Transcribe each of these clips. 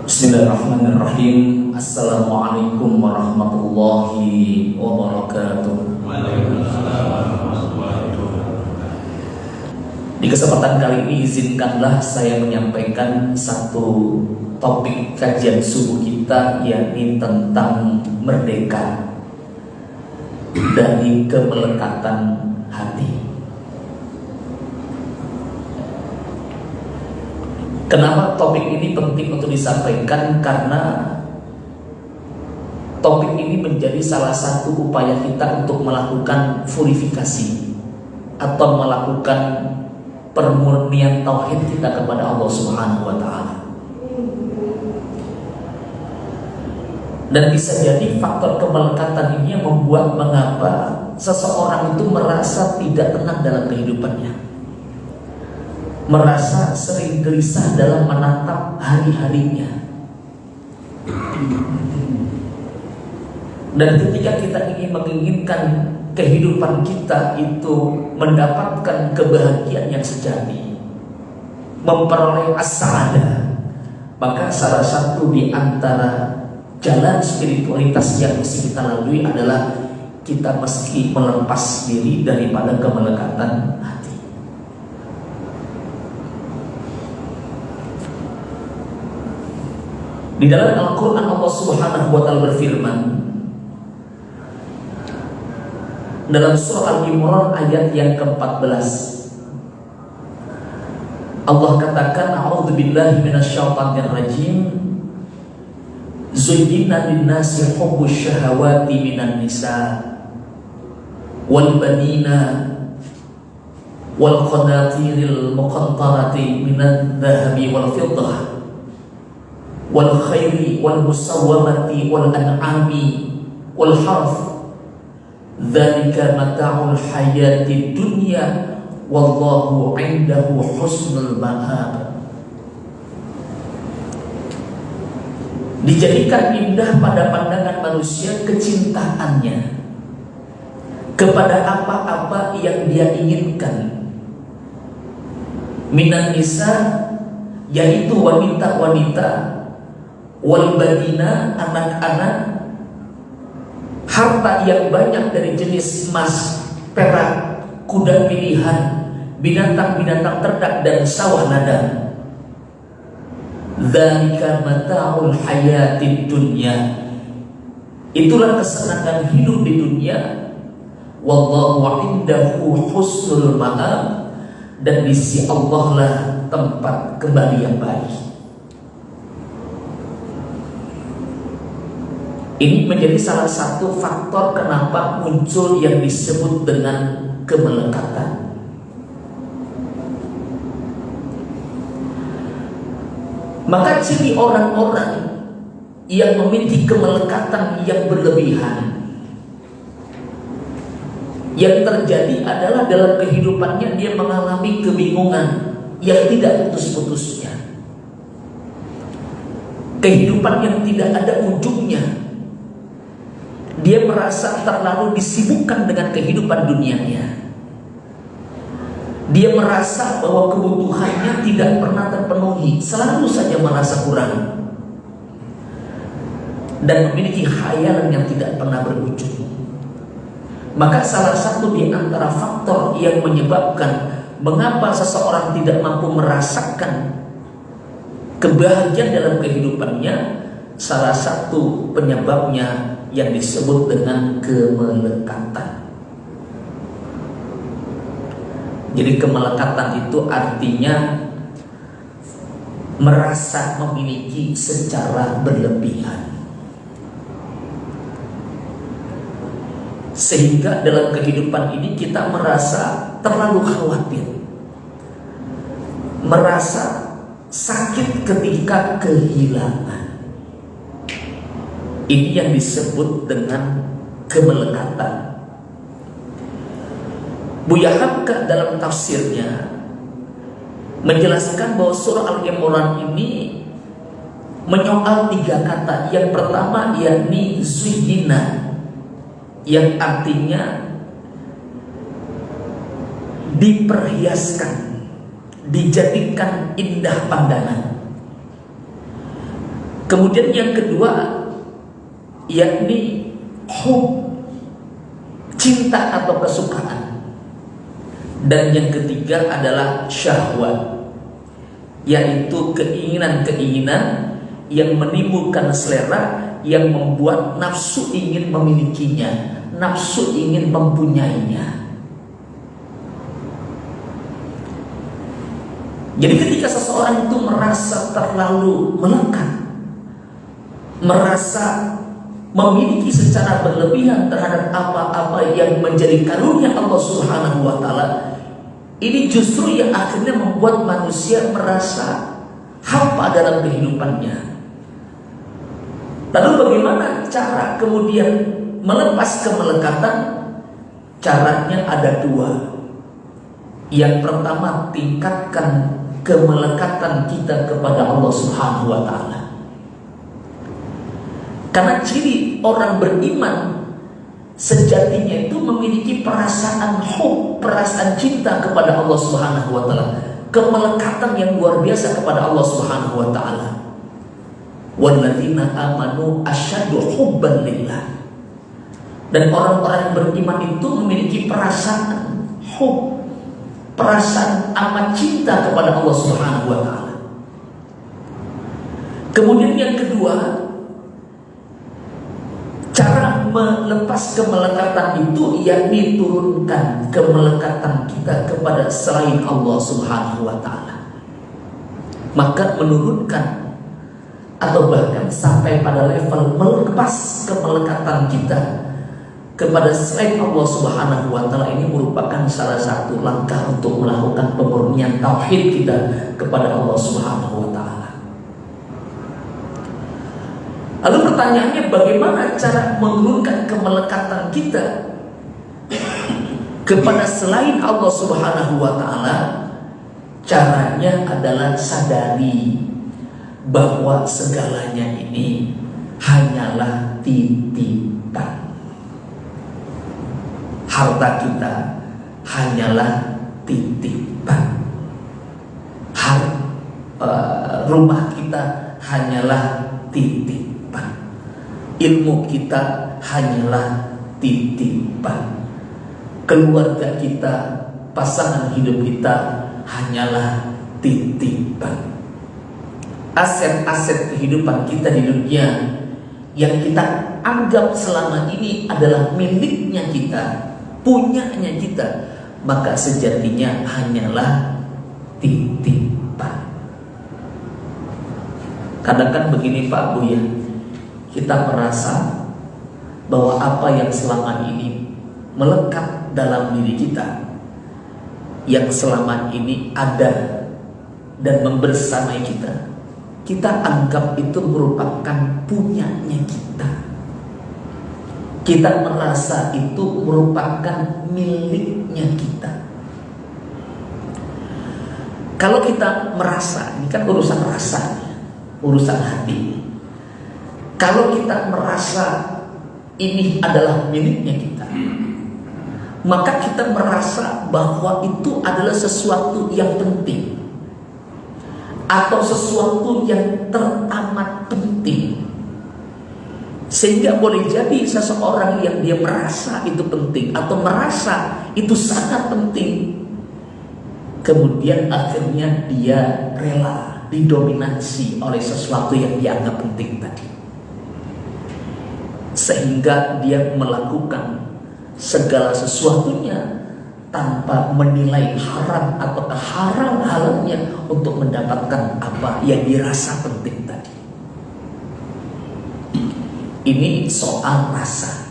Bismillahirrahmanirrahim. Assalamualaikum warahmatullahi wabarakatuh. Di kesempatan kali ini izinkanlah saya menyampaikan satu topik kajian subuh kita, yakni tentang merdeka dari kemelekatan hati. Kenapa topik ini penting untuk disampaikan? Karena topik ini menjadi salah satu upaya kita untuk melakukan purifikasi atau melakukan permurnian tauhid kita kepada Allah Subhanahu wa Ta'ala. Dan bisa jadi faktor kemelekatan ini yang membuat mengapa seseorang itu merasa tidak tenang dalam kehidupannya, merasa sering gelisah dalam menatap hari-harinya. Dan ketika kita ingin menginginkan kehidupan kita itu mendapatkan kebahagiaan yang sejati, memperoleh as-sa'adah, maka salah satu di antara jalan spiritualitas yang mesti kita lalui adalah kita mesti melepas diri daripada kemelekatan hati. Di dalam Al-Quran Allah Subhanahu wa Ta'ala berfirman dalam surah Al-Imran ayat yang ke-14, Allah katakan, a'udzubillahi minasyaitonir rajim, zuyyina lin-nasi hubbus syahawati minan nisa wal banina wal qanatiril muqantarati minadh dhahabi wal fiddah wal khairi wal musawwamati wal an'ami wal harf, dzalika mata'ul hayatid dunya wallahu 'indahu husnul ma'ab. Dijadikan indah pada pandangan manusia kecintaannya kepada apa-apa yang dia inginkan, minan nisa, yaitu wanita-wanita, wal badina, anak-anak, harta yang banyak dari jenis emas, perak, kuda pilihan, binatang-binatang ternak dan sawah ladang. Dzalika mata'ul hayatid dunya, itulah kesenangan hidup di dunia. Wallahu 'indahu husnul ma'ab, dan di sisi Allah lah tempat kembali yang baik. Ini menjadi salah satu faktor kenapa muncul yang disebut dengan kemelekatan. Maka ciri orang-orang yang memiliki kemelekatan yang berlebihan, yang terjadi adalah dalam kehidupannya dia mengalami kebingungan yang tidak putus-putusnya, kehidupan yang tidak ada ujungnya. Dia merasa terlalu disibukkan dengan kehidupan dunianya. Dia merasa bahwa kebutuhannya tidak pernah terpenuhi, selalu saja merasa kurang, dan memiliki khayalan yang tidak pernah berujung. Maka salah satu di antara faktor yang menyebabkan mengapa seseorang tidak mampu merasakan kebahagiaan dalam kehidupannya, salah satu penyebabnya yang disebut dengan kemelekatan. Jadi kemelekatan itu artinya merasa memiliki secara berlebihan, sehingga dalam kehidupan ini kita merasa terlalu khawatir, merasa sakit ketika kehilangan. Ini yang disebut dengan kemelekatan. Buya Hamka dalam tafsirnya menjelaskan bahwa surah Al-Imran ini menyoal 3 kata. Yang pertama yakni zuyyina, yang artinya diperhiaskan, dijadikan indah pandangan. Kemudian yang kedua yakni hub, cinta atau kesukaan. Dan yang ketiga adalah syahwat, yaitu keinginan-keinginan yang menimbulkan selera, yang membuat nafsu ingin memilikinya, nafsu ingin mempunyainya. Jadi ketika seseorang itu merasa terlalu melekat, merasa memiliki secara berlebihan terhadap apa-apa yang menjadi karunia Allah Subhanahu wa Ta'ala, ini justru yang akhirnya membuat manusia merasa hampa dalam kehidupannya. Lalu bagaimana cara kemudian melepas kemelekatan? Caranya ada dua. Yang pertama, tingkatkan kemelekatan kita kepada Allah Subhanahu wa Ta'ala. Karena ciri orang beriman sejatinya itu memiliki perasaan hub, perasaan cinta kepada Allah Subhanahu wa Ta'ala, kemelekatan yang luar biasa kepada Allah Subhanahu wa Ta'ala. Walladzina amanu asyaddu hubban lillah. Dan orang-orang yang beriman itu memiliki perasaan hub, perasaan amat cinta kepada Allah Subhanahu wa Ta'ala. Kemudian yang kedua, cara melepas kemelekatan itu yakni turunkan kemelekatan kita kepada selain Allah Subhanahu wa Ta'ala. Maka menurunkan atau bahkan sampai pada level melepas kemelekatan kita kepada selain Allah Subhanahu wa Ta'ala ini merupakan salah satu langkah untuk melakukan pemurnian tauhid kita kepada Allah Subhanahu wa Ta'ala. Lalu pertanyaannya, bagaimana cara menurunkan kemelekatan kita kepada selain Allah Subhanahu wa Ta'ala? Caranya adalah sadari bahwa segalanya ini hanyalah titipan. Harta kita hanyalah titipan. Rumah kita hanyalah titipan. Ilmu kita hanyalah titipan. Keluarga kita, pasangan hidup kita hanyalah titipan. Aset-aset kehidupan kita di dunia yang kita anggap selama ini adalah miliknya kita, punyanya kita, maka sejatinya hanyalah titipan. Kadang-kadang begini Pak Buya, kita merasa bahwa apa yang selama ini melekat dalam diri kita, yang selama ini ada dan membersamai kita, kita anggap itu merupakan punyanya kita. Kita merasa itu merupakan miliknya kita. Kalau kita merasa, ini kan urusan rasanya, urusan hati. Kalau kita merasa ini adalah miliknya kita, maka kita merasa bahwa itu adalah sesuatu yang penting, atau sesuatu yang teramat penting. Sehingga boleh jadi seseorang yang dia merasa itu penting atau merasa itu sangat penting, kemudian akhirnya dia rela didominasi oleh sesuatu yang dianggap penting tadi, sehingga dia melakukan segala sesuatunya tanpa menilai haram atau haram halalnya untuk mendapatkan apa yang dirasa penting tadi. Ini soal rasa.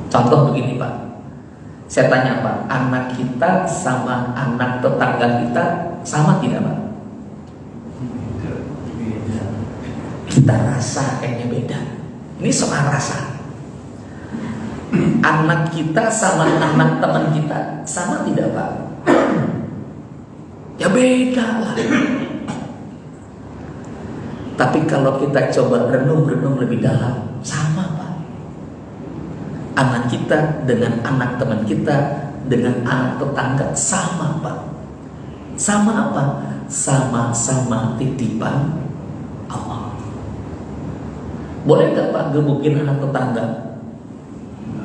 Contoh begini Pak, saya tanya Pak, anak kita sama anak tetangga kita sama tidak Pak? Kita rasa kayaknya beda. Ini soal rasa. Anak kita sama anak teman kita sama tidak Pak? Ya beda lah. Tapi kalau kita coba renung-renung lebih dalam, sama Pak. Anak kita dengan anak teman kita, dengan anak tetangga sama Pak. Sama apa? Sama-sama titipan. Boleh nggak Pak gebukin anak tetangga?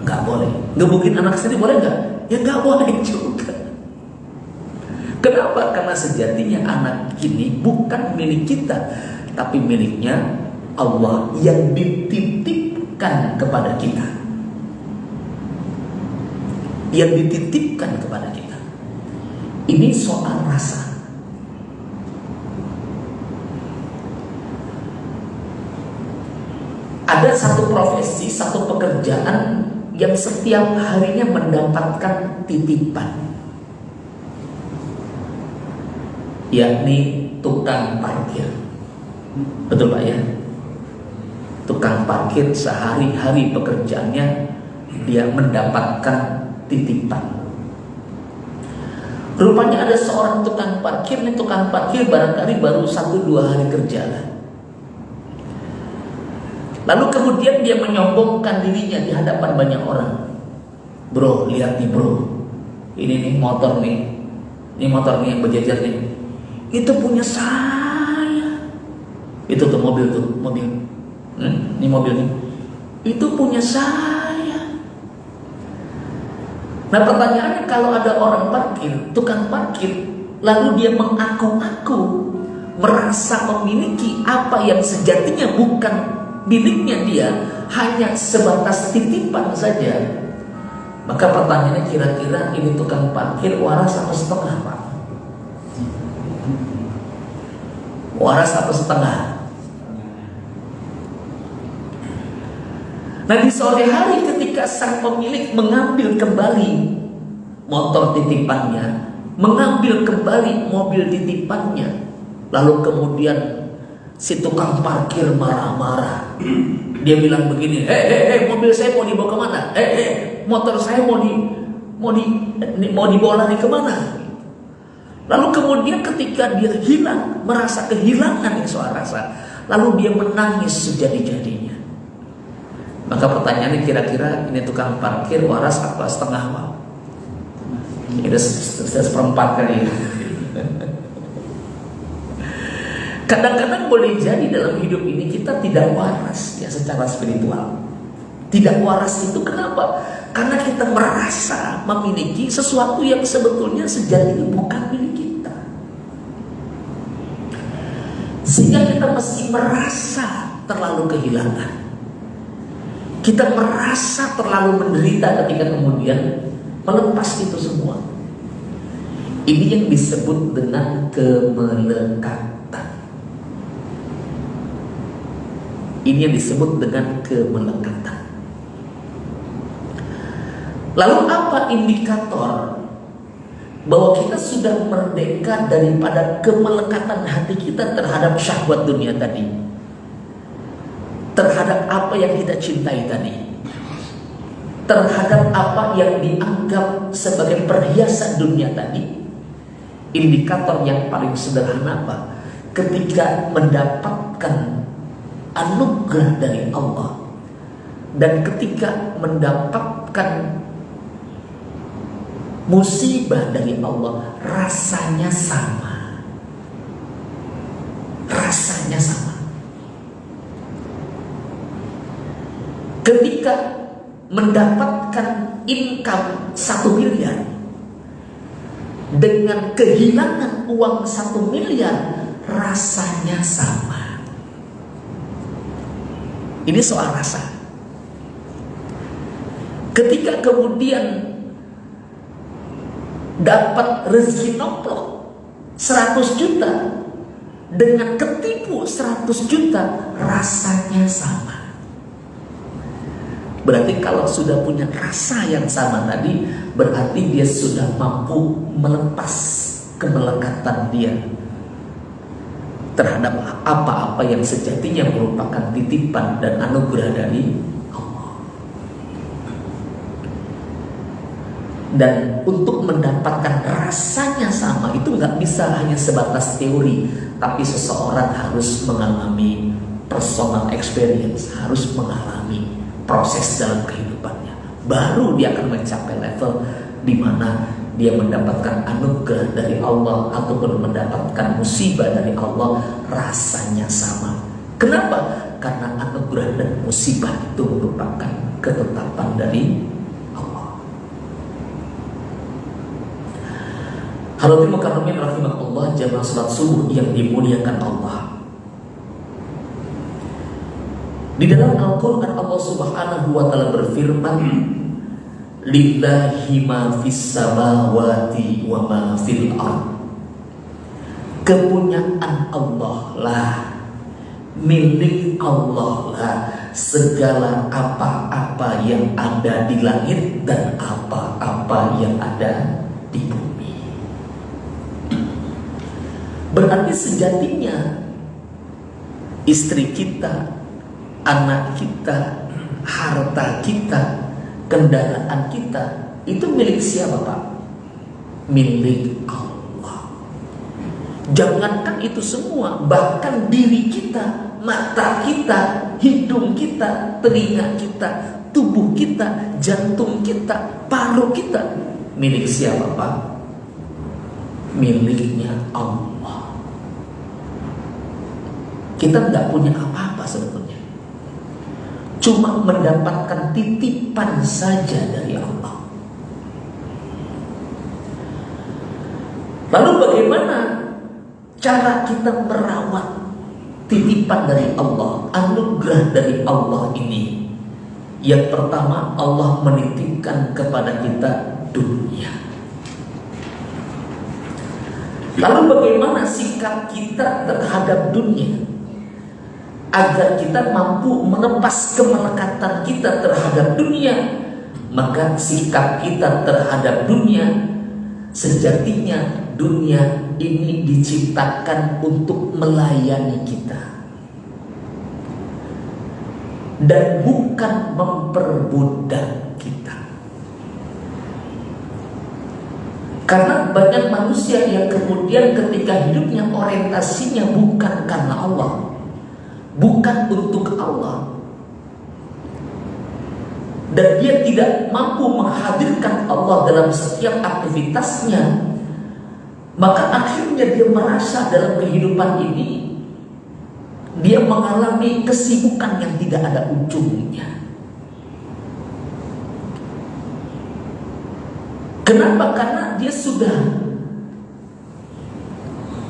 Nggak boleh. Gebukin anak sendiri boleh nggak? Ya nggak boleh juga. Kenapa? Karena sejatinya anak ini bukan milik kita, tapi miliknya Allah yang dititipkan kepada kita. Yang dititipkan kepada kita. Ini soal rasa. Ada satu profesi, satu pekerjaan yang setiap harinya mendapatkan titipan, yakni tukang parkir. Betul Pak ya? Tukang parkir sehari-hari pekerjaannya dia mendapatkan titipan. Rupanya ada seorang tukang parkir, nih tukang parkir barangkali baru 1-2 hari kerja lah. Lalu kemudian dia menyombongkan dirinya di hadapan banyak orang. Bro, lihat nih bro, ini nih motor nih, ini motor nih yang berjejer nih, itu punya saya. Itu tuh mobil ini mobil nih, itu punya saya. Nah pertanyaannya, kalau ada orang parkir, tukang parkir, lalu dia mengaku-ngaku merasa memiliki apa yang sejatinya bukan miliknya dia, hanya sebatas titipan saja, maka pertanyaannya kira-kira ini tukang parkir waras apa setengah Pak? Waras apa setengah? Nah di sore hari ketika sang pemilik mengambil kembali motor titipannya, mengambil kembali mobil titipannya, lalu kemudian si tukang parkir marah-marah. Dia bilang begini, mobil saya mau dibawa kemana? Motor saya mau dibawa lari kemana? Lalu kemudian ketika dia hilang, merasa kehilangan soal rasa, lalu dia menangis sejadi-jadinya. Maka pertanyaannya, kira-kira ini tukang parkir waras apa setengah Pak? Ini sudah seperempat kali ya. Kadang-kadang boleh jadi dalam hidup ini kita tidak waras ya secara spiritual. Tidak waras itu kenapa? Karena kita merasa memiliki sesuatu yang sebetulnya sejatinya bukan milik kita. Sehingga kita mesti merasa terlalu kehilangan. Kita merasa terlalu menderita ketika kemudian melepas itu semua. Ini yang disebut dengan kemelekatan. Ini yang disebut dengan kemelekatan. Lalu apa indikator bahwa kita sudah merdeka daripada kemelekatan hati kita terhadap syahwat dunia tadi, terhadap apa yang kita cintai tadi, terhadap apa yang dianggap sebagai perhiasan dunia tadi? Indikator yang paling sederhana apa? Ketika mendapatkan anugerah dari Allah dan ketika mendapatkan musibah dari Allah, rasanya sama. Rasanya sama. Ketika mendapatkan income 1 miliar dengan kehilangan uang 1 miliar, rasanya sama. Ini soal rasa. Ketika kemudian dapat rezeki nomplok 100 juta dengan ketipu 100 juta, rasanya sama. Berarti kalau sudah punya rasa yang sama tadi, berarti dia sudah mampu melepas kemelekatan dia terhadap apa-apa yang sejatinya merupakan titipan dan anugerah dari Allah. Dan untuk mendapatkan rasanya sama itu nggak bisa hanya sebatas teori, tapi seseorang harus mengalami personal experience, harus mengalami proses dalam kehidupannya. Baru dia akan mencapai level di mana dia mendapatkan anugerah dari Allah ataupun mendapatkan musibah dari Allah, rasanya sama. Kenapa? karena anugerah dan musibah itu merupakan ketetapan dari Allah. Hadirin mukarramin rahimakumullah, jamaah salat subuh yang dimuliakan Allah. Di dalam Al-Quran Allah Subhanahu wa Ta'ala berfirman, lillahi ma fis samawati wa ma fil ardh. Kepunyaan Allah lah, milik Allah lah segala apa-apa yang ada di langit dan apa-apa yang ada di bumi. Berarti sejatinya istri kita, anak kita, harta kita, kendaraan kita itu milik siapa, Pak? Milik Allah. Jangankan itu semua, bahkan diri kita, mata kita, hidung kita, telinga kita, tubuh kita, jantung kita, paru kita, milik siapa, Pak? Miliknya Allah. Kita nggak punya apa-apa sebetulnya, cuma mendapatkan titipan saja dari Allah. Lalu bagaimana cara kita merawat titipan dari Allah, anugerah dari Allah ini? Yang pertama, Allah menitipkan kepada kita dunia. Lalu bagaimana sikap kita terhadap dunia agar kita mampu melepas kemelekatan kita terhadap dunia? Maka sikap kita terhadap dunia, sejatinya dunia ini diciptakan untuk melayani kita dan bukan memperbudak kita. Karena banyak manusia yang kemudian ketika hidupnya orientasinya bukan karena Allah, bukan untuk Allah, dan dia tidak mampu menghadirkan Allah dalam setiap aktivitasnya, maka akhirnya dia merasa dalam kehidupan ini dia mengalami kesibukan yang tidak ada ujungnya. Kenapa? Karena dia sudah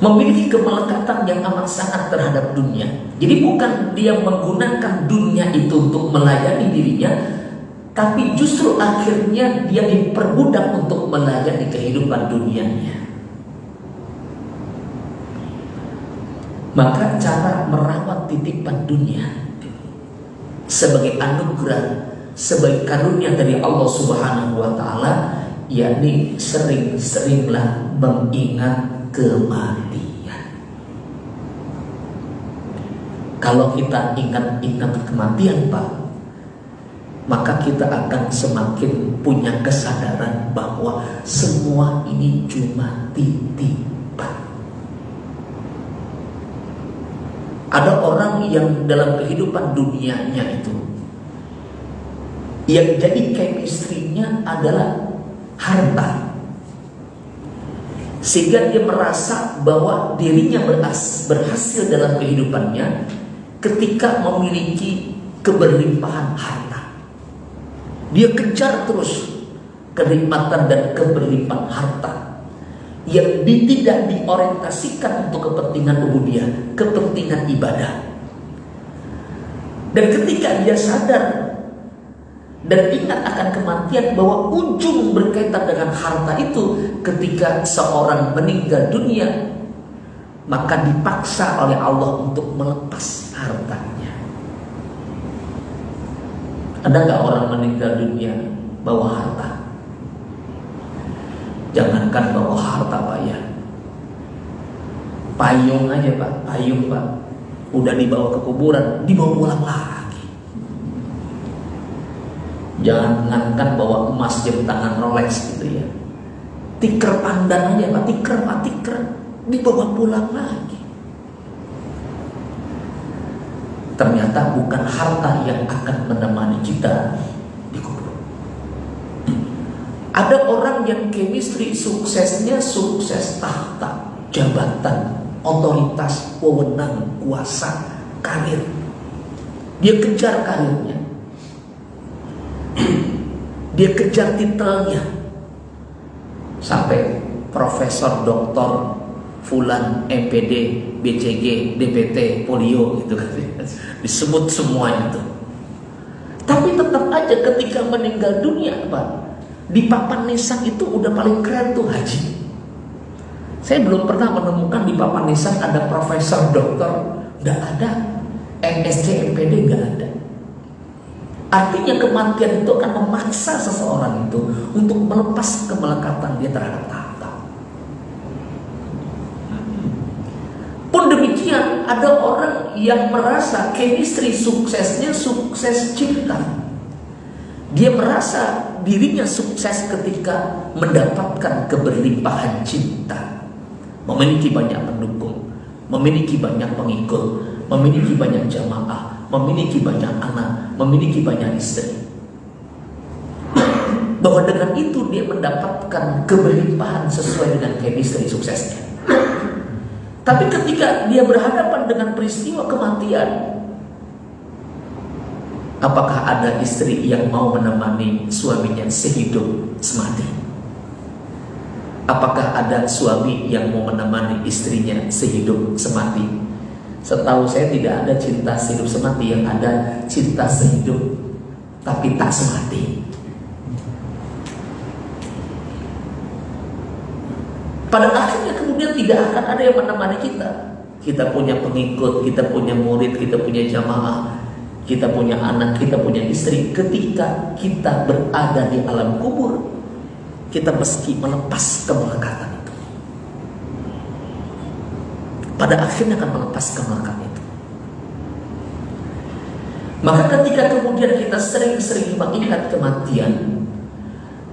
memiliki kemelekatan yang amat sangat terhadap dunia. Jadi bukan dia menggunakan dunia itu untuk melayani dirinya, tapi justru akhirnya dia diperbudak untuk melayani kehidupan dunianya. Maka cara merawat titipan dunia sebagai anugerah, sebagai karunia dari Allah Subhanahu wa Ta'ala, yakni sering-seringlah mengingat kematian. Kalau kita ingat-ingat kematian, Pak, maka kita akan semakin punya kesadaran bahwa semua ini cuma titipan. Ada orang yang dalam kehidupan dunianya itu yang jadi chemistry-nya adalah harta, sehingga dia merasa bahwa dirinya berhasil dalam kehidupannya ketika memiliki keberlimpahan harta. Dia kejar terus kenikmatan dan keberlimpahan harta yang tidak diorientasikan untuk kepentingan ubudiyah, kepentingan ibadah. Dan ketika dia sadar dan ingat akan kematian, bahwa ujung berkaitan dengan harta itu, ketika seorang meninggal dunia, maka dipaksa oleh Allah untuk melepas hartanya. Ada nggak orang meninggal dunia bawa harta? Jangankan bawa harta, Pak, ya, payung aja, Pak, payung, Pak, udah dibawa ke kuburan, dibawa pulang lagi. Jangankan bawa emas jam tangan Rolex gitu ya, tikar pandan aja, Pak, tikar dibawa pulang lagi. Ternyata bukan harta yang akan menemani kita di kubur. Ada orang yang chemistry suksesnya sukses tahta, jabatan, otoritas, wewenang, kuasa, karir. Dia kejar karirnya, dia kejar titelnya, sampai profesor, doktor, fulan, MPD, BCG, DPT, polio gitu kan, disebut semua itu. Tapi tetap aja ketika meninggal dunia, Pak, di papan nisan itu udah paling keren tuh haji. Saya belum pernah menemukan di papan nisan ada profesor, doktor, nggak ada. MSc, MPD nggak ada. Artinya kematian itu akan memaksa seseorang itu untuk melepas kemelekatan dia terhadap tahta. Pun demikian, ada orang yang merasa chemistry suksesnya sukses cinta. Dia merasa dirinya sukses ketika mendapatkan keberlimpahan cinta, memiliki banyak pendukung, memiliki banyak pengikut, memiliki banyak jamaah, memiliki banyak anak, memiliki banyak istri. Bahwa dengan itu dia mendapatkan keberlimpahan sesuai dengan chemistry suksesnya. Tapi ketika dia berhadapan dengan peristiwa kematian, apakah ada istri yang mau menemani suaminya sehidup semati? Apakah ada suami yang mau menemani istrinya sehidup semati? Setahu saya tidak ada cinta sehidup semati, yang ada cinta sehidup tapi tak semati. Pada akhirnya kemudian tidak akan ada yang menemani kita. Kita punya pengikut, kita punya murid, kita punya jamaah, kita punya anak, kita punya istri. Ketika kita berada di alam kubur, kita mesti melepas kemelekatan itu. Pada akhirnya akan melepas kemelekatan itu. Maka ketika kemudian kita sering-sering mengingat kematian,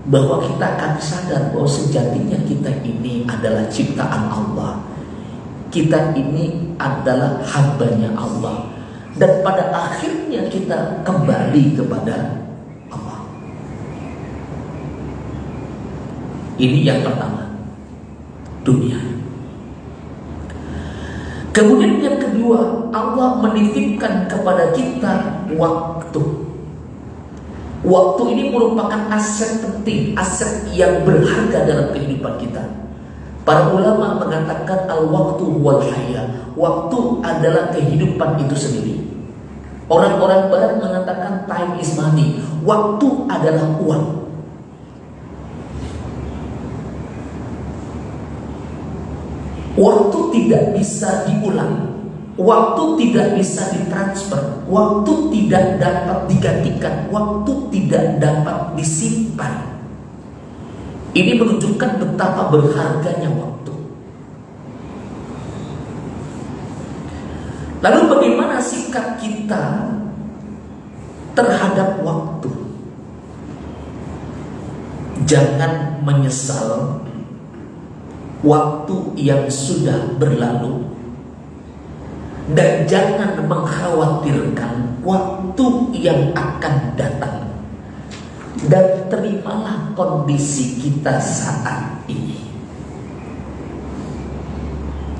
bahwa kita akan sadar bahwa sejatinya kita ini adalah ciptaan Allah, kita ini adalah hambanya Allah, dan pada akhirnya kita kembali kepada Allah. Ini yang pertama, dunia. Kemudian yang kedua, Allah menitipkan kepada kita waktu. Waktu ini merupakan aset penting, aset yang berharga dalam kehidupan kita. Para ulama mengatakan al-waktu wal haya. Waktu adalah kehidupan itu sendiri. Orang-orang barat mengatakan time is money. Waktu adalah uang. Waktu tidak bisa diulang. Waktu tidak bisa ditransfer. Waktu tidak dapat digantikan. Waktu tidak dapat disimpan. Ini menunjukkan betapa berharganya waktu. Lalu bagaimana sikap kita terhadap waktu? Jangan menyesal waktu yang sudah berlalu, dan jangan mengkhawatirkan waktu yang akan datang. Dan terimalah kondisi kita saat ini.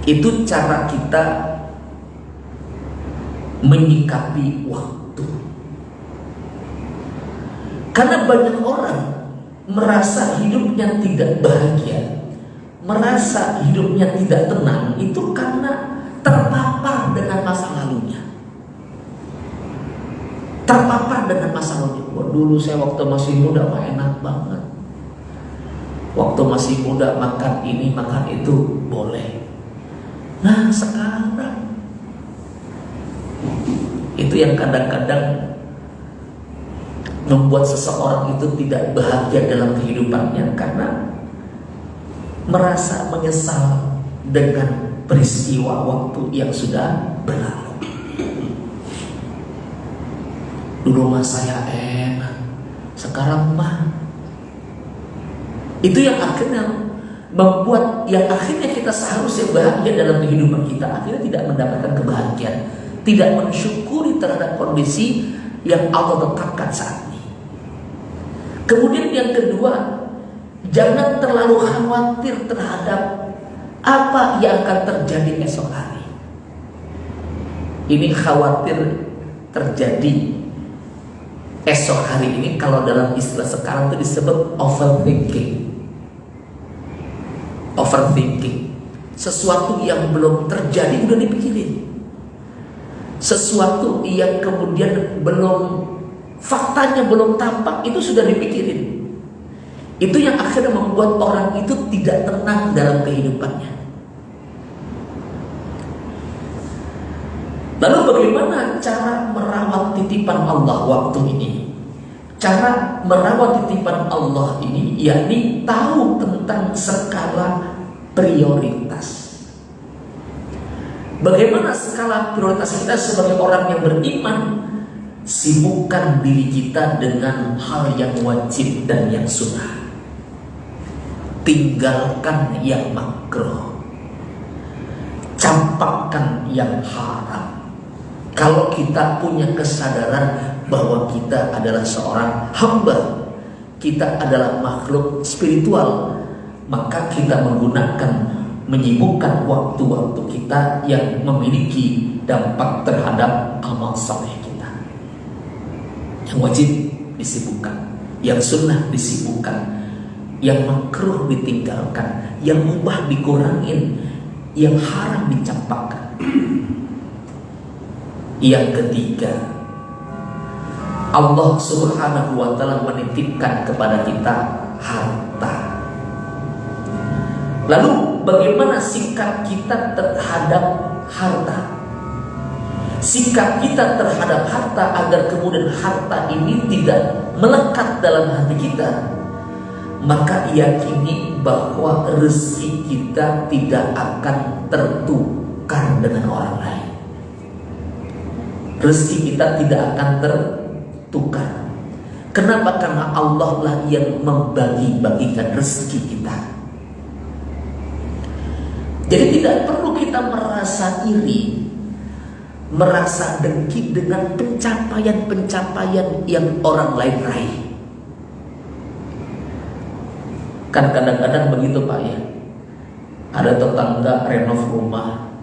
Itu cara kita menyikapi waktu. Karena banyak orang merasa hidupnya tidak bahagia, merasa hidupnya tidak tenang, itu karena terpapar dengan masa lalunya. Terpapar dengan masa lalunya. Wah, dulu saya waktu masih muda mah enak banget. Waktu masih muda makan ini makan itu boleh. Nah sekarang itu yang kadang-kadang membuat seseorang itu tidak bahagia dalam kehidupannya, karena merasa menyesal dengan peristiwa waktu yang sudah berlalu. Dulu mah saya enak, sekarang mah. Itu yang akhirnya membuat, yang akhirnya kita seharusnya bahagia dalam kehidupan kita, akhirnya tidak mendapatkan kebahagiaan, tidak mensyukuri terhadap kondisi yang Allah tetapkan saat ini. Kemudian yang kedua, jangan terlalu khawatir terhadap apa yang akan terjadi esok hari. Ini khawatir terjadi esok hari ini, kalau dalam istilah sekarang itu disebut overthinking. Overthinking. Sesuatu yang belum terjadi udah dipikirin. Sesuatu yang kemudian faktanya belum tampak, itu sudah dipikirin. Itu yang akhirnya membuat orang itu tidak tenang dalam kehidupannya. Lalu bagaimana cara merawat titipan Allah waktu ini? Cara merawat titipan Allah ini yakni tahu tentang skala prioritas. Bagaimana skala prioritas kita sebagai orang yang beriman? Sibukkan diri kita dengan hal yang wajib dan yang sunnah. Tinggalkan yang makruh. Campakkan yang haram. Kalau kita punya kesadaran bahwa kita adalah seorang hamba, kita adalah makhluk spiritual, maka kita menyibukkan waktu-waktu kita yang memiliki dampak terhadap amal saleh kita. Yang wajib disibukkan, yang sunnah disibukkan, yang makruh ditinggalkan, yang mubah dikurangin, yang haram dicampakkan. Yang ketiga, Allah Subhanahu wa ta'ala menitipkan kepada kita harta. Lalu bagaimana sikap kita terhadap harta? Sikap kita terhadap harta agar kemudian harta ini tidak melekat dalam hati kita. Maka yakini bahwa rezeki kita tidak akan tertukar dengan orang lain. Rezeki kita tidak akan tertukar. Kenapa? Karena Allah lah yang membagi-bagikan rezeki kita. Jadi tidak perlu kita merasa iri, merasa dengki dengan pencapaian-pencapaian yang orang lain raih. Kan kadang-kadang begitu Pak ya. Ada tetangga renov rumah,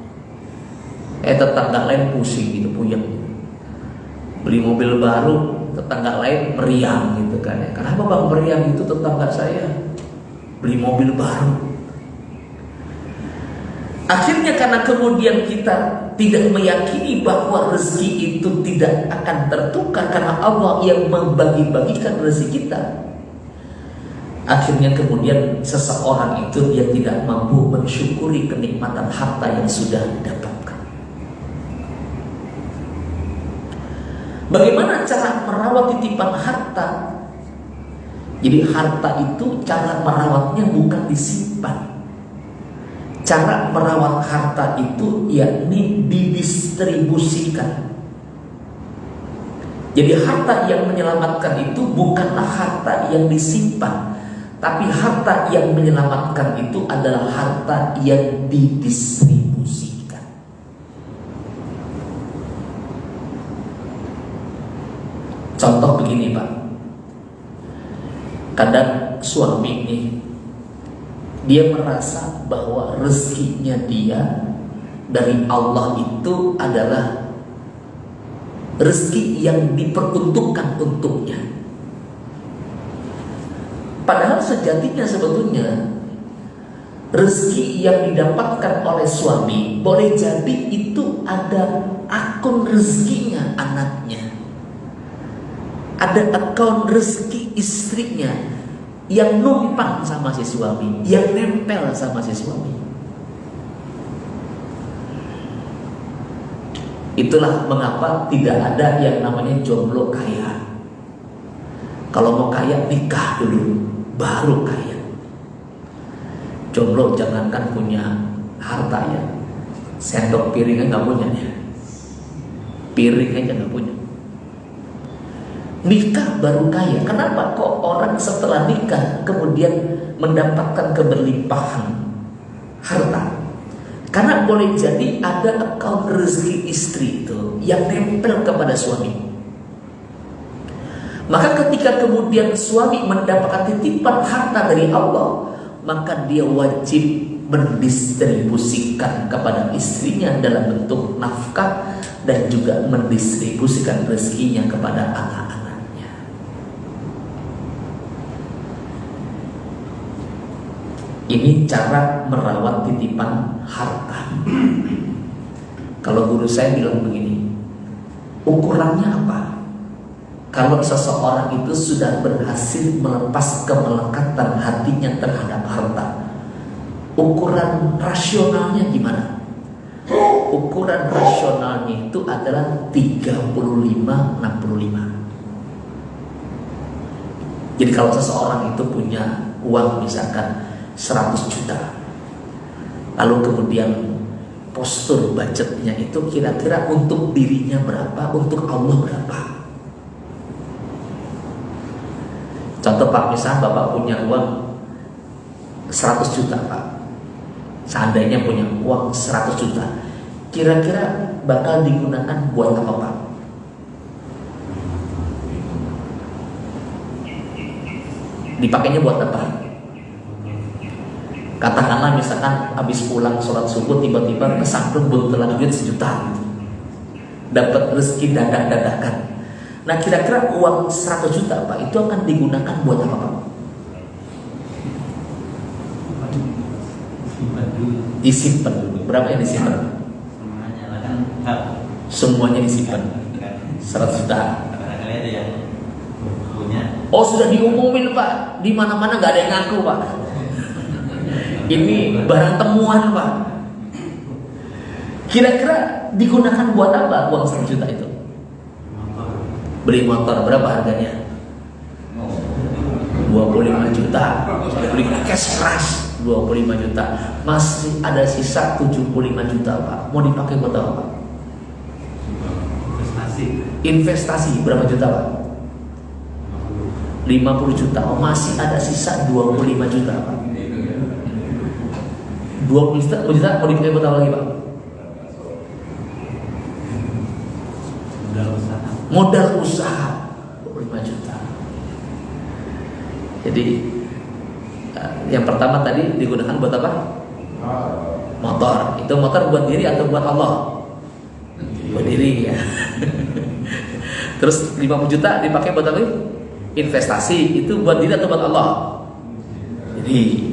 tetangga lain pusing gitu, puyeng. Beli mobil baru, tetangga lain meriang gitu kan ya. Kenapa bang meriang? Itu tetangga saya beli mobil baru. Akhirnya karena kemudian kita tidak meyakini bahwa rezeki itu tidak akan tertukar karena Allah yang membagi-bagikan rezeki kita. Akhirnya kemudian seseorang itu dia tidak mampu mensyukuri kenikmatan harta yang sudah didapatkan. Bagaimana cara merawat titipan harta? Jadi harta itu cara merawatnya bukan disimpan. Cara merawat harta itu yakni didistribusikan. Jadi harta yang menyelamatkan itu bukanlah harta yang disimpan, tapi harta yang menyelamatkan itu adalah harta yang didistribusikan. Contoh begini Pak, kadang suami ini dia merasa bahwa rezekinya dia dari Allah itu adalah rezeki yang diperuntukkan untuknya. Padahal sejatinya sebetulnya rezeki yang didapatkan oleh suami boleh jadi itu ada akun rezekinya anaknya, ada akun rezeki istrinya yang numpang sama si suami, yang nempel sama si suami. Itulah mengapa tidak ada yang namanya jomblo kaya. Kalau mau kaya nikah dulu, baru kaya. Jomblo jangankan punya harta ya, sendok piring aja gak punya ya. Piring aja gak punya. Nikah baru kaya. Kenapa kok orang setelah nikah kemudian mendapatkan keberlimpahan harta? Karena boleh jadi ada akun rezeki istri itu yang nempel kepada suami. Maka ketika kemudian suami mendapatkan titipan harta dari Allah, maka dia wajib mendistribusikan kepada istrinya dalam bentuk nafkah dan juga mendistribusikan rezekinya kepada anak-anaknya. Ini cara merawat titipan harta. Kalau guru saya bilang begini, ukurannya apa? Kalau seseorang itu sudah berhasil melepas kemelekatan hatinya terhadap harta, ukuran rasionalnya gimana? Ukuran rasionalnya itu adalah 35-65. Jadi kalau seseorang itu punya uang misalkan 100 juta, lalu kemudian postur budgetnya itu kira-kira untuk dirinya berapa, untuk Allah berapa. Contoh Pak, misalnya Bapak punya uang 100 juta Pak, seandainya punya uang 100 juta, kira-kira bakal digunakan buat apa Pak? Dipakainya buat apa? Katakanlah misalkan habis pulang sholat subuh tiba-tiba kesamprut buntelan duit 1 juta, dapat rezeki dadak-dadakan. Nah kira-kira uang 100 juta Pak itu akan digunakan buat apa Pak? Disimpan dulu. Berapa yang disimpan? Semuanya disimpan. 100 juta. Oh sudah diumumin Pak, di mana-mana nggak ada yang ngaku Pak. Ini barang temuan Pak. Kira-kira digunakan buat apa uang 100 juta itu? Beli motor, berapa harganya? 25 juta. Beli cash crush 25 juta. Masih ada sisa 75 juta Pak. Mau dipakai buat apa Pak? Investasi berapa juta Pak? 50 juta. Oh, masih ada sisa 25 juta Pak. 20 juta mau dipakai buat apa lagi Pak? Modal usaha 25 juta. Jadi yang pertama tadi digunakan buat apa? Motor. Itu motor buat diri atau buat Allah? Buat diri ya. Terus 50 juta dipakai buat apa? Investasi. Itu buat diri atau buat Allah? Jadi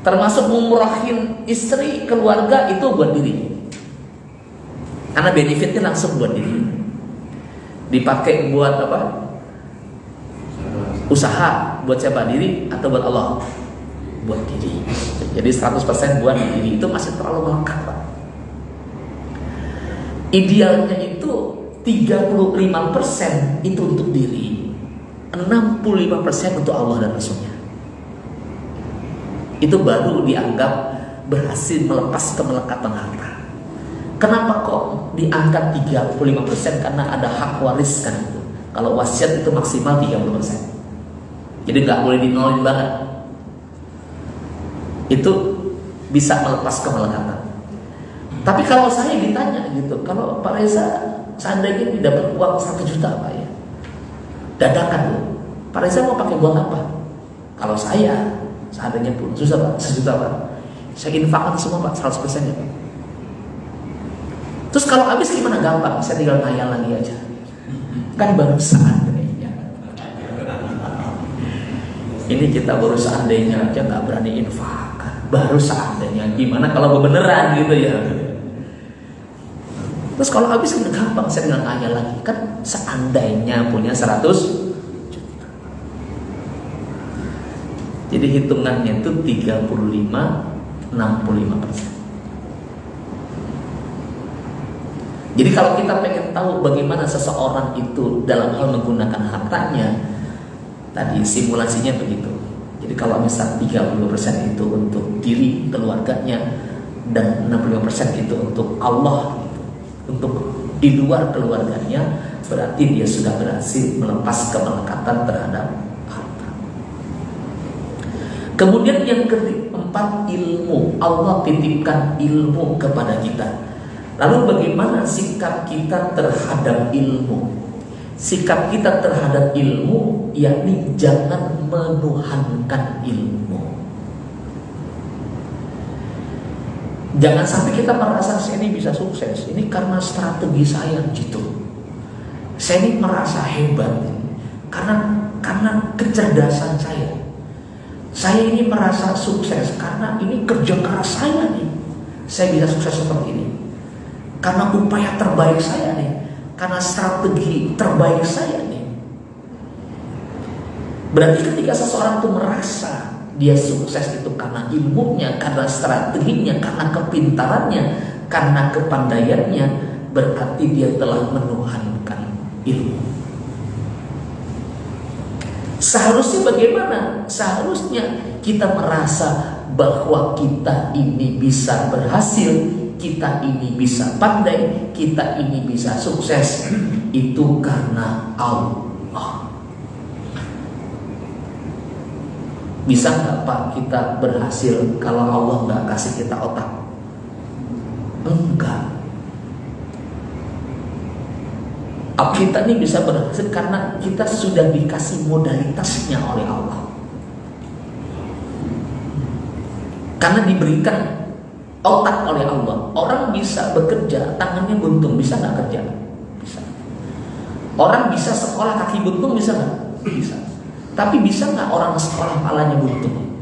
termasuk ngumrohin istri, keluarga, itu buat diri. Karena benefitnya langsung buat diri. Dipakai buat apa? Usaha. Buat siapa? Diri atau buat Allah? Buat diri. Jadi 100% buat diri. Itu masih terlalu melekat Pak. Idealnya itu 35% itu untuk diri, 65% untuk Allah dan Rasulnya. Itu baru dianggap berhasil melepas kemelekatan harta. Kenapa kok diangkat 35%? Karena ada hak waris kan itu. Kalau wasiat itu maksimal 30%. Jadi nggak boleh dinolin banget. Itu bisa melepas kemelekatan. Tapi kalau saya ditanya gitu, kalau Pak Reza seandainya dapat uang 1 juta Pak ya, dadakan loh, Pak Reza mau pakai buat apa? Kalau saya seandainya pun susah Pak, 1 juta Pak, saya infakkan semua Pak, 100% ya Pak. Terus kalau habis gimana? Gampang, saya tinggal ngayal lagi aja. Kan baru seandainya. Ini kita baru seandainya aja nggak berani infak. Baru seandainya, gimana kalau beneran gitu ya? Terus kalau habis kan gampang, saya tinggal ngayal lagi. Kan seandainya punya 100 juta. Jadi hitungannya itu 35-65%. Jadi kalau kita pengen tahu bagaimana seseorang itu dalam hal menggunakan hartanya, tadi simulasinya begitu. Jadi kalau misal 30% itu untuk diri, keluarganya, dan 65% itu untuk Allah, untuk di luar keluarganya, berarti dia sudah berhasil melepas kemelekatan terhadap harta. Kemudian yang keempat, ilmu. Allah titipkan ilmu kepada kita. Lalu bagaimana sikap kita terhadap ilmu? Sikap kita terhadap ilmu yakni jangan menuhankan ilmu. Jangan sampai kita merasa saya ini bisa sukses, ini karena strategi saya gitu. Saya ini merasa hebat karena kecerdasan saya. Saya ini merasa sukses karena ini kerja keras saya nih. Saya bisa sukses seperti ini karena upaya terbaik saya nih, karena strategi terbaik saya nih. Berarti ketika seseorang itu merasa dia sukses itu karena ilmunya, karena strateginya, karena kepintarannya, karena kepandaiannya, berarti dia telah menuhankan ilmu. Seharusnya bagaimana? Seharusnya kita merasa bahwa kita ini bisa berhasil, kita ini bisa pandai, kita ini bisa sukses, itu karena Allah. Bisa nggak Pak kita berhasil kalau Allah nggak kasih kita otak? Enggak. Kita ini bisa berhasil karena kita sudah dikasih modalitasnya oleh Allah. Karena diberikan otak oleh Allah. Orang bisa bekerja, tangannya buntung, bisa nggak kerja? Bisa. Orang bisa sekolah kaki buntung, bisa nggak? Bisa. Tapi bisa nggak orang sekolah kepalanya buntung?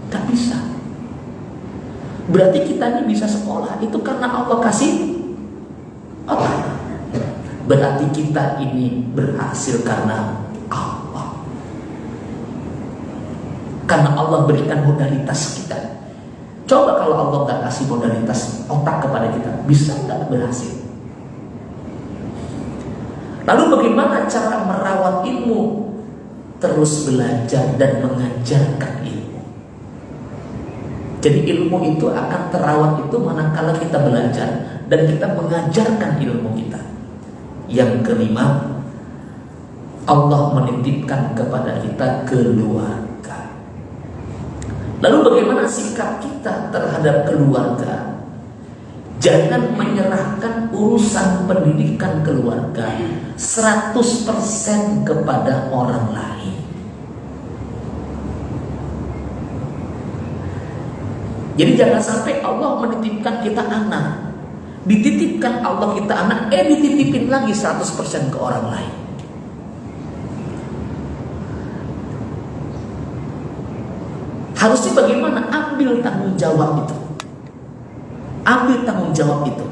Gak bisa. Berarti kita ini bisa sekolah itu karena Allah kasih otak. Berarti kita ini berhasil karena Allah. Karena Allah berikan modalitas kita. Coba kalau Allah nggak kasih modalitas otak kepada kita, bisa nggak berhasil? Lalu bagaimana cara merawat ilmu? Terus belajar dan mengajarkan ilmu. Jadi ilmu itu akan terawat itu manakala kita belajar dan kita mengajarkan ilmu kita. Yang kelima, Allah menitipkan kepada kita keluarga. Lalu bagaimana sikap kita terhadap keluarga? Jangan menyerahkan urusan pendidikan keluarga 100% kepada orang lain. Jadi jangan sampai Allah menitipkan kita anak, dititipkan Allah kita anak, dititipin lagi 100% ke orang lain. Harusnya bagaimana? Ambil tanggung jawab itu. Ambil tanggung jawab itu.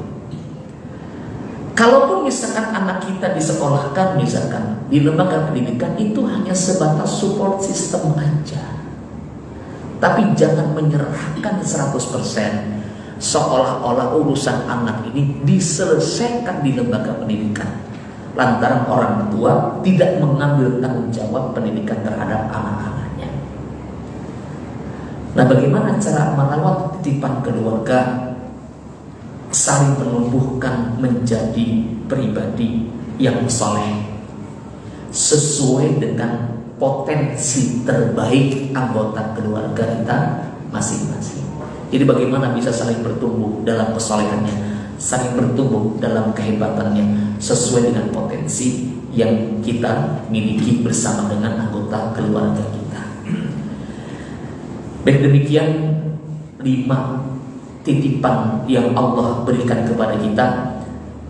Kalaupun misalkan anak kita disekolahkan, misalkan di lembaga pendidikan, itu hanya sebatas support system aja. Tapi jangan menyerahkan 100%. Seolah-olah urusan anak ini diselesaikan di lembaga pendidikan, lantaran orang tua tidak mengambil tanggung jawab pendidikan terhadap anak-anaknya. Nah, bagaimana cara merawat titipan keluarga? Saling menumbuhkan menjadi pribadi yang soleh sesuai dengan potensi terbaik anggota keluarga kita masing-masing. Jadi bagaimana bisa saling bertumbuh dalam kesolehannya, saling bertumbuh dalam kehebatannya sesuai dengan potensi yang kita miliki bersama dengan anggota keluarga kita. Baik, demikian 5 titipan yang Allah berikan kepada kita,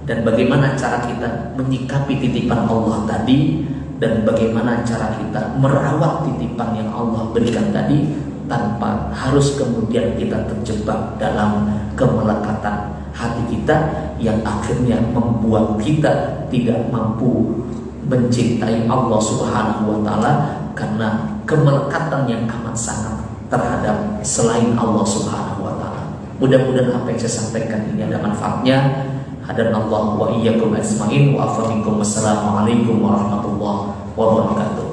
dan bagaimana cara kita menyikapi titipan Allah tadi, dan bagaimana cara kita merawat titipan yang Allah berikan tadi tanpa harus kemudian kita terjebak dalam kemelekatan hati kita yang akhirnya membuat kita tidak mampu mencintai Allah Subhanahu wa Ta'ala karena kemelekatan yang amat sangat terhadap selain Allah Subhanahu wa Ta'ala. Mudah-mudahan apa yang saya sampaikan ini ada manfaatnya. Hadanallahu wa iyyakum ajmain wa afa minkum. Wassalamualaikum warahmatullahi wabarakatuh.